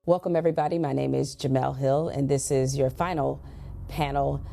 Welcome, everybody. My name is Jemele Hill, and this is your final panel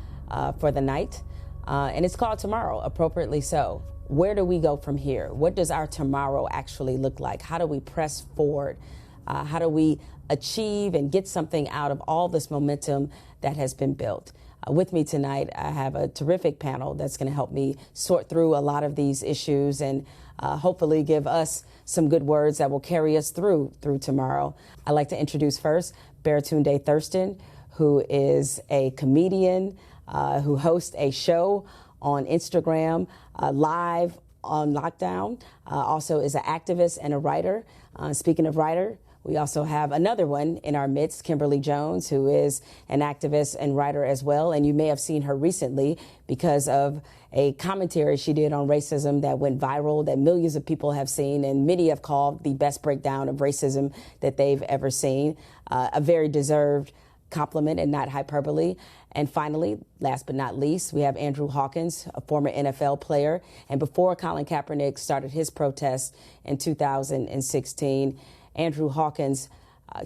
for the night. And it's called Tomorrow, appropriately so. Where do we go from here? What does our tomorrow actually look like? How do we press forward? How do we achieve and get something out of all this momentum that has been built? With me tonight, I have a terrific panel that's going to help me sort through a lot of these issues and hopefully give us some good words that will carry us through tomorrow. I'd like to introduce first Baratunde Thurston, who is a comedian who hosts a show on Instagram live on lockdown, also is an activist and a writer. Speaking of writer, we also have another one in our midst, Kimberly Jones, who is an activist and writer as well. And you may have seen her recently because of a commentary she did on racism that went viral, that millions of people have seen, and many have called the best breakdown of racism that they've ever seen. A very deserved compliment and not hyperbole. And finally, last but not least, we have Andrew Hawkins, a former NFL player. And before Colin Kaepernick started his protest in 2016, Andrew Hawkins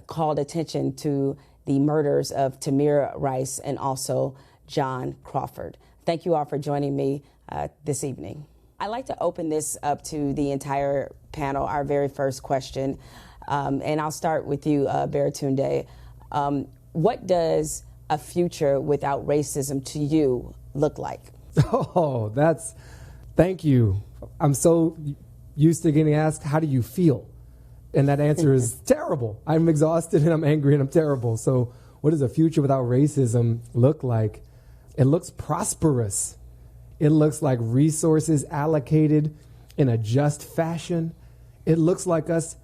called attention to the murders of Tamir Rice and also John Crawford. Thank you all for joining me this evening. I'd like to open this up to the entire panel, our very first question. And I'll start with you, Baratunde. What does a future without racism to you look like? Oh, thank you. I'm so used to getting asked, how do you feel? And that answer is terrible. I'm exhausted and I'm angry and I'm terrible. So what does a future without racism look like? It looks prosperous. It looks like resources allocated in a just fashion. It looks like us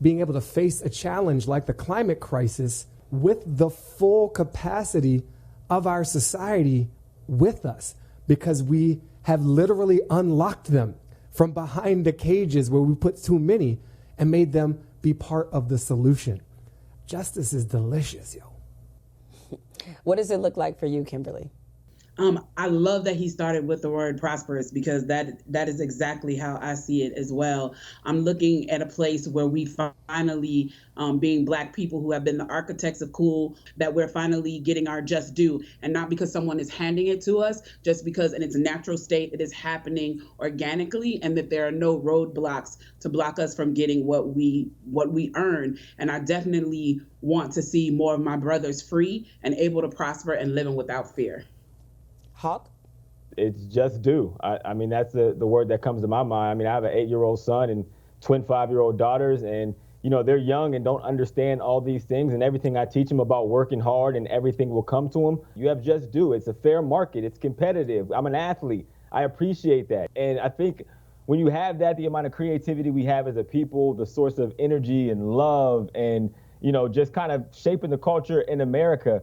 being able to face a challenge like the climate crisis with the full capacity of our society with us, because we have literally unlocked them from behind the cages where we put too many and made them be part of the solution. Justice is delicious, yo. What does it look like for you, Kimberly? I love that he started with the word prosperous, because that is exactly how I see it as well. I'm looking at a place where we finally, being Black people who have been the architects of cool, that we're finally getting our just due, and not because someone is handing it to us, just because in its natural state it is happening organically, and that there are no roadblocks to block us from getting what we earn. And I definitely want to see more of my brothers free and able to prosper and living without fear. Hawk? It's just due. I mean, that's the word that comes to my mind. I mean, I have an 8-year-old son and twin 5-year-old daughters, and, you know, they're young and don't understand all these things, and everything I teach them about working hard and everything will come to them. You have just due. It's a fair market. It's competitive. I'm an athlete. I appreciate that. And I think when you have that, the amount of creativity we have as a people, the source of energy and love and, you know, just kind of shaping the culture in America,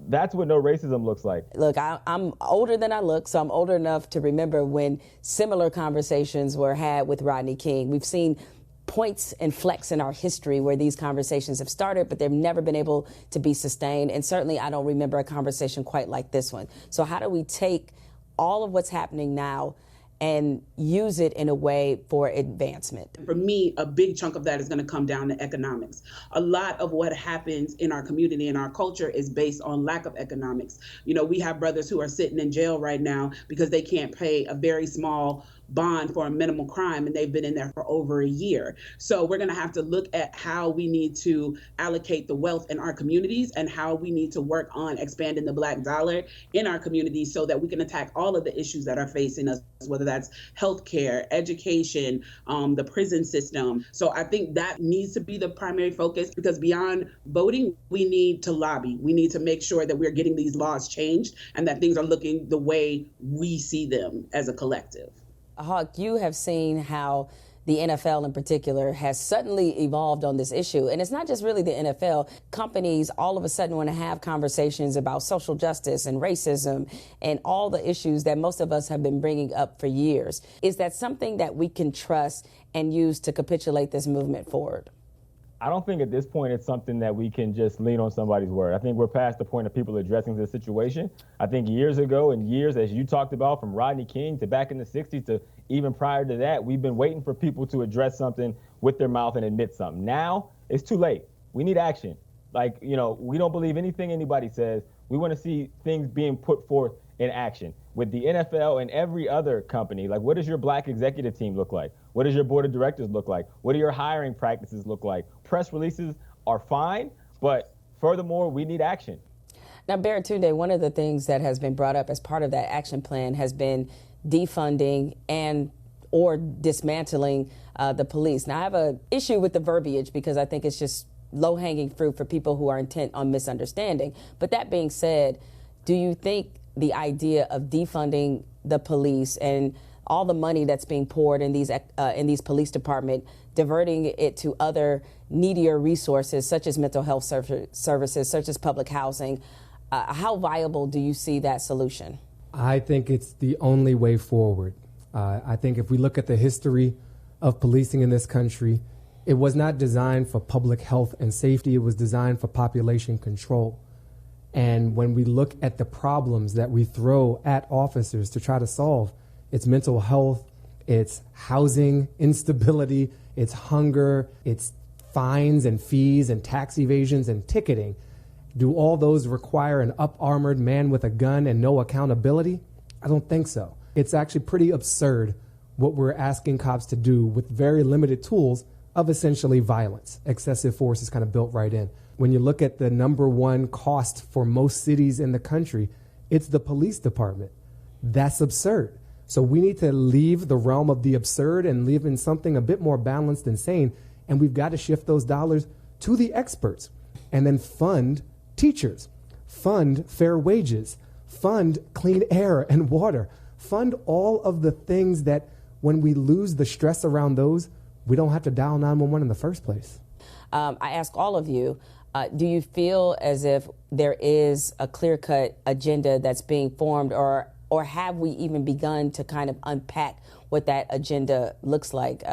that's what no racism looks like. Look, I'm older than I look, so I'm older enough to remember when similar conversations were had with Rodney King. We've seen points and flecks in our history where these conversations have started, but they've never been able to be sustained. And certainly I don't remember a conversation quite like this one. So how do we take all of what's happening now and use it in a way for advancement? For me, a big chunk of that is going to come down to economics. A lot of what happens in our community and our culture is based on lack of economics. You know, we have brothers who are sitting in jail right now because they can't pay a very small bond for a minimal crime, and they've been in there for over a year. So we're going to have to look at how we need to allocate the wealth in our communities and how we need to work on expanding the Black dollar in our communities so that we can attack all of the issues that are facing us, whether that's healthcare, education, the prison system. So I think that needs to be the primary focus, because beyond voting, we need to lobby. We need to make sure that we're getting these laws changed and that things are looking the way we see them as a collective. Hawk, you have seen how the NFL in particular has suddenly evolved on this issue. And it's not just really the NFL. Companies all of a sudden want to have conversations about social justice and racism and all the issues that most of us have been bringing up for years. Is that something that we can trust and use to capitulate this movement forward? I don't think at this point it's something that we can just lean on somebody's word. I think we're past the point of people addressing the situation. I think years ago and years, as you talked about, from Rodney King to back in the 60s to even prior to that, we've been waiting for people to address something with their mouth and admit something. Now it's too late. We need action. Like, we don't believe anything anybody says. We want to see things being put forth in action. With the NFL and every other company, like, what does your black executive team look like? What does your board of directors look like? What do your hiring practices look like? Press releases are fine, but furthermore, we need action. Now, Baratunde, one of the things that has been brought up as part of that action plan has been defunding and or dismantling the police. Now, I have an issue with the verbiage because I think it's just low-hanging fruit for people who are intent on misunderstanding. But that being said, do you think the idea of defunding the police and all the money that's being poured in these police department, diverting it to other needier resources such as mental health services, such as public housing, how viable do you see that solution? I think it's the only way forward. I think if we look at the history of policing in this country, it was not designed for public health and safety. It was designed for population control. And when we look at the problems that we throw at officers to try to solve, it's mental health, it's housing instability, it's hunger, it's fines and fees and tax evasions and ticketing. Do all those require an up-armored man with a gun and no accountability? I don't think so. It's actually pretty absurd what we're asking cops to do with very limited tools of essentially violence. Excessive force is kind of built right in. When you look at the number one cost for most cities in the country, it's the police department. That's absurd. So we need to leave the realm of the absurd and live in something a bit more balanced and sane. And we've got to shift those dollars to the experts and then fund teachers, fund fair wages, fund clean air and water, fund all of the things that when we lose the stress around those, we don't have to dial 911 in the first place. I ask all of you, do you feel as if there is a clear-cut agenda that's being formed, or have we even begun to kind of unpack what that agenda looks like?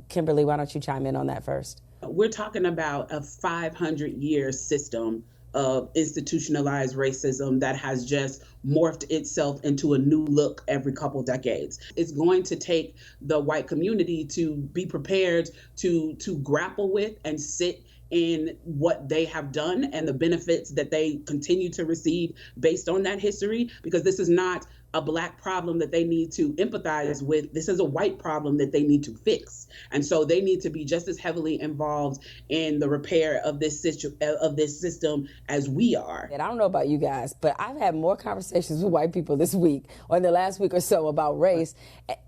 Kimberly, why don't you chime in on that first? We're talking about a 500-year system of institutionalized racism that has just morphed itself into a new look every couple decades. It's going to take the white community to be prepared to grapple with and sit in what they have done and the benefits that they continue to receive based on that history, because this is not a black problem that they need to empathize with. This is a white problem that they need to fix. And so they need to be just as heavily involved in the repair of this system as we are. And I don't know about you guys, but I've had more conversations with white people this week or in the last week or so about race.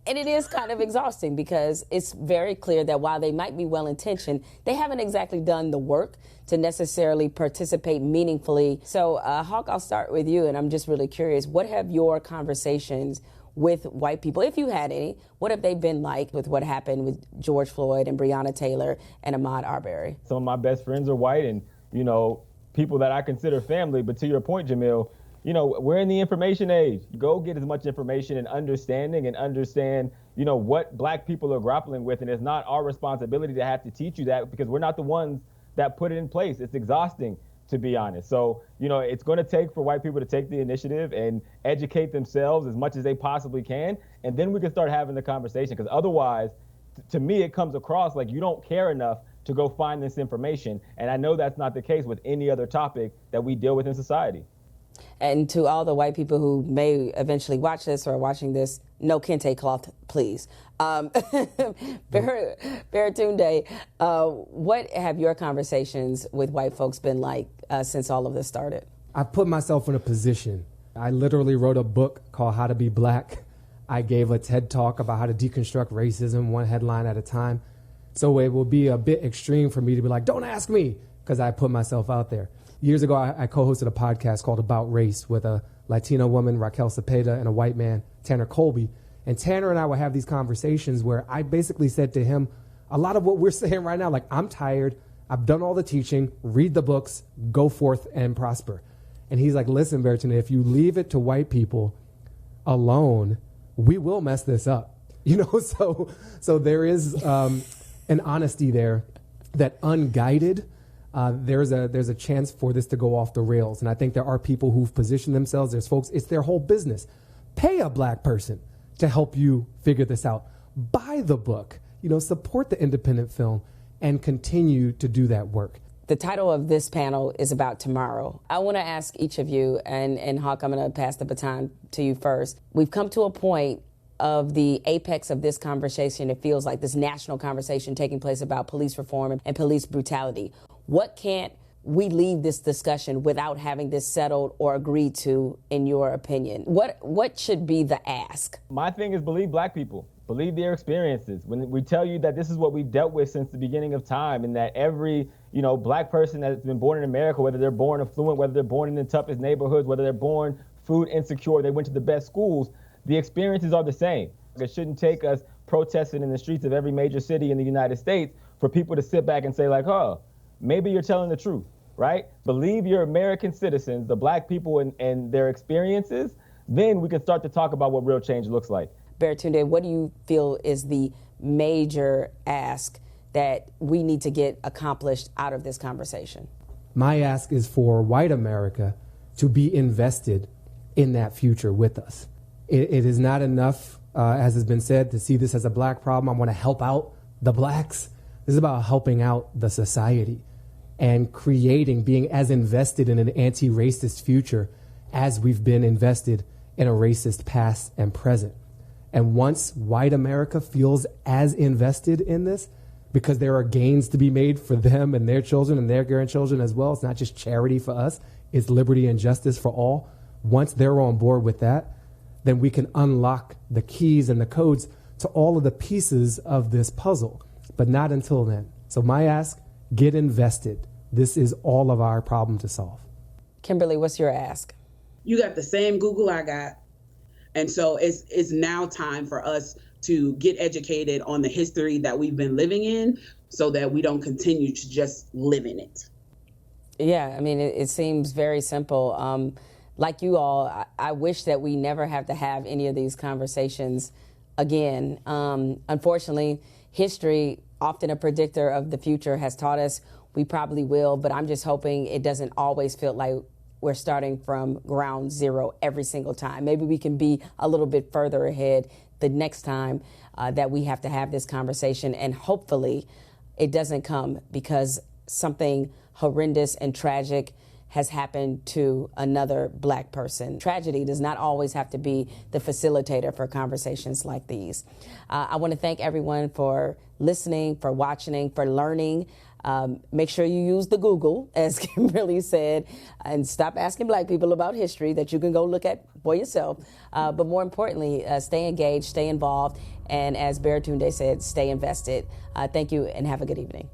And it is kind of exhausting because it's very clear that while they might be well-intentioned, they haven't exactly done the work to necessarily participate meaningfully. So, Hawk, I'll start with you, and I'm just really curious, what have your conversations with white people, if you had any, what have they been like with what happened with George Floyd and Breonna Taylor and Ahmaud Arbery? Some of my best friends are white and, people that I consider family. But to your point, Jamil, we're in the information age. Go get as much information and understand, what black people are grappling with. And it's not our responsibility to have to teach you that because we're not the ones that put it in place. It's exhausting, to be honest. So, it's going to take for white people to take the initiative and educate themselves as much as they possibly can. And then we can start having the conversation, because otherwise, to me, it comes across like you don't care enough to go find this information. And I know that's not the case with any other topic that we deal with in society. And to all the white people who may eventually watch this or are watching this, no kente cloth, please. Baratunde, what have your conversations with white folks been like since all of this started? I put myself in a position. I literally wrote a book called How to Be Black. I gave a TED Talk about how to deconstruct racism, one headline at a time. So it will be a bit extreme for me to be like, don't ask me, because I put myself out there. Years ago, I co-hosted a podcast called About Race with a Latina woman, Raquel Cepeda, and a white man, Tanner Colby. And Tanner and I would have these conversations where I basically said to him, a lot of what we're saying right now, like, I'm tired, I've done all the teaching, read the books, go forth and prosper. And he's like, listen, Baratunde, if you leave it to white people alone, we will mess this up. So there is an honesty there that unguided, there's a chance for this to go off the rails. And I think there are people who've positioned themselves, there's folks, it's their whole business. Pay a black person to help you figure this out. Buy the book, support the independent film and continue to do that work. The title of this panel is about tomorrow. I want to ask each of you, and Hawk, I'm going to pass the baton to you first. We've come to a point of the apex of this conversation. It feels like this national conversation taking place about police reform and police brutality. What can't we leave this discussion without having this settled or agreed to, in your opinion? What should be the ask? My thing is believe black people. Believe their experiences. When we tell you that this is what we've dealt with since the beginning of time, and that every black person that's been born in America, whether they're born affluent, whether they're born in the toughest neighborhoods, whether they're born food insecure, they went to the best schools, the experiences are the same. It shouldn't take us protesting in the streets of every major city in the United States for people to sit back and say like, oh, maybe you're telling the truth, right? Believe your American citizens, the black people and their experiences, then we can start to talk about what real change looks like. Baratunde, what do you feel is the major ask that we need to get accomplished out of this conversation? My ask is for white America to be invested in that future with us. It is not enough, as has been said, to see this as a black problem. I want to help out the blacks. This is about helping out the society and being as invested in an anti-racist future as we've been invested in a racist past and present. And once white America feels as invested in this, because there are gains to be made for them and their children and their grandchildren as well, it's not just charity for us, it's liberty and justice for all. Once they're on board with that, then we can unlock the keys and the codes to all of the pieces of this puzzle, but not until then. So my ask, get invested. This is all of our problem to solve. Kimberly, what's your ask? You got the same Google I got. And so it's now time for us to get educated on the history that we've been living in so that we don't continue to just live in it. Yeah, I mean, it seems very simple. Like you all, I wish that we never have to have any of these conversations again. Unfortunately, history, often a predictor of the future, has taught us we probably will, but I'm just hoping it doesn't always feel like we're starting from ground zero every single time. Maybe we can be a little bit further ahead the next time that we have to have this conversation, and hopefully it doesn't come because something horrendous and tragic has happened to another black person. Tragedy does not always have to be the facilitator for conversations like these. I want to thank everyone for listening, for watching, for learning. Make sure you use the Google, as Kimberly said, and stop asking black people about history that you can go look at for yourself. But more importantly, stay engaged, stay involved, and as Baratunde said, stay invested. Thank you and have a good evening.